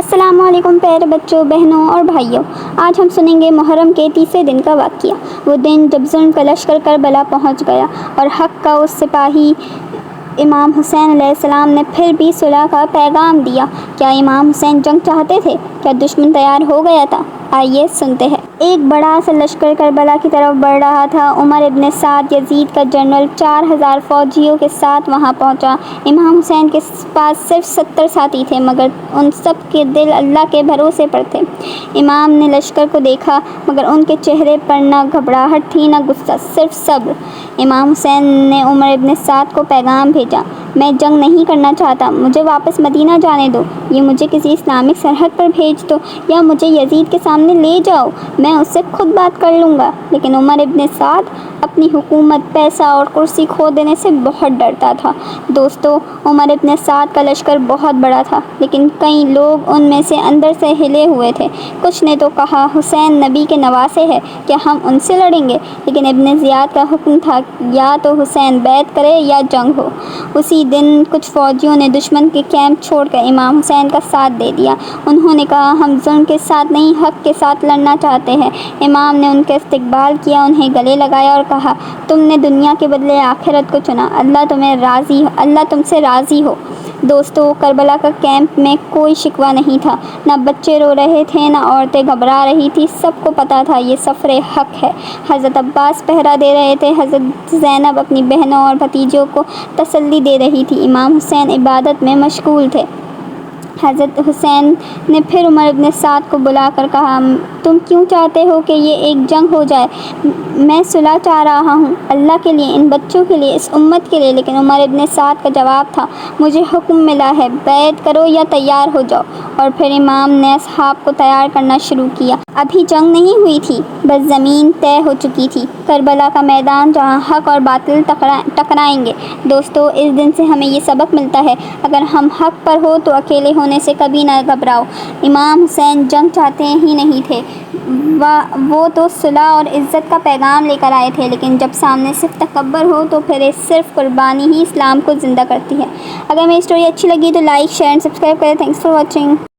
السلام علیکم پیارے بچوں، بہنوں اور بھائیوں۔ آج ہم سنیں گے محرم کے تیسرے دن کا واقعہ، وہ دن جب ظلم کا لشکر کربلا پہنچ گیا اور حق کا اس سپاہی امام حسین علیہ السلام نے پھر بھی صلح کا پیغام دیا۔ کیا امام حسین جنگ چاہتے تھے؟ کیا دشمن تیار ہو گیا تھا؟ آئیے سنتے ہیں۔ ایک بڑا سا لشکر کربلا کی طرف بڑھ رہا تھا۔ عمر ابن سعد یزید کا جنرل 4000 فوجیوں کے ساتھ وہاں پہنچا۔ امام حسین کے پاس صرف 70 ساتھی تھے، مگر ان سب کے دل اللہ کے بھروسے پر تھے۔ امام نے لشکر کو دیکھا، مگر ان کے چہرے پر نہ گھبراہٹ تھی نہ غصہ، صرف صبر۔ امام حسین نے عمر ابن سعد کو پیغام بھیجا، میں جنگ نہیں کرنا چاہتا، مجھے واپس مدینہ جانے دو۔ یہ مجھے کسی اسلامک سرحد پر بھیج دو یا مجھے یزید کے سامنے لے جاؤ، میں اس سے خود بات کر لوں گا۔ لیکن عمر ابن سعد اپنی حکومت، پیسہ اور کرسی کھو دینے سے بہت ڈرتا تھا۔ دوستو، عمر ابن سعد کا لشکر بہت بڑا تھا، لیکن کئی لوگ ان میں سے اندر سے ہلے ہوئے تھے۔ کچھ نے تو کہا، حسین نبی کے نواسے ہیں، کیا ہم ان سے لڑیں گے؟ لیکن ابن زیاد کا حکم تھا، یا تو حسین بیعت کرے یا جنگ ہو۔ اسی دن کچھ فوجیوں نے دشمن کے کیمپ چھوڑ کر امام حسین کا ساتھ دے دیا۔ انہوں نے کہا، ہم ظلم کے ساتھ نہیں، حق کے ساتھ لڑنا چاہتے ہیں۔ امام نے ان کا استقبال کیا، انہیں گلے لگایا اور کہا، تم نے دنیا کے بدلے آخرت کو چنا، اللہ تم سے راضی ہو۔ دوستو، کربلا کا کیمپ میں کوئی شکوہ نہیں تھا، نہ بچے رو رہے تھے نہ عورتیں گھبرا رہی تھیں، سب کو پتہ تھا یہ سفر حق ہے۔ حضرت عباس پہرا دے رہے تھے، حضرت زینب اپنی بہنوں اور بھتیجوں کو تسلی دے رہی تھی، امام حسین عبادت میں مشغول تھے۔ حضرت حسین نے پھر عمر ابن سعد کو بلا کر کہا، تم کیوں چاہتے ہو کہ یہ ایک جنگ ہو جائے؟ میں صلح چاہ رہا ہوں، اللہ کے لیے، ان بچوں کے لیے، اس امت کے لیے۔ لیکن عمر ابن سعد کا جواب تھا، مجھے حکم ملا ہے، بیعت کرو یا تیار ہو جاؤ۔ اور پھر امام نے اصحاب کو تیار کرنا شروع کیا۔ ابھی جنگ نہیں ہوئی تھی، بس زمین طے ہو چکی تھی، کربلا کا میدان جہاں حق اور باطل ٹکرائیں گے۔ دوستو، اس دن سے ہمیں یہ سبق ملتا ہے، اگر ہم حق پر ہو تو اکیلے ہونے سے کبھی نہ گھبراؤ۔ امام حسین جنگ چاہتے ہی نہیں تھے، وہ تو صلح اور عزت کا پیغام لے کر آئے تھے، لیکن جب سامنے صرف تکبر ہو تو پھر صرف قربانی ہی اسلام کو زندہ کرتی ہے۔ اگر میری اسٹوری اچھی لگی تو لائک، شیئر اور سبسکرائب کریں۔ Thanks for watching.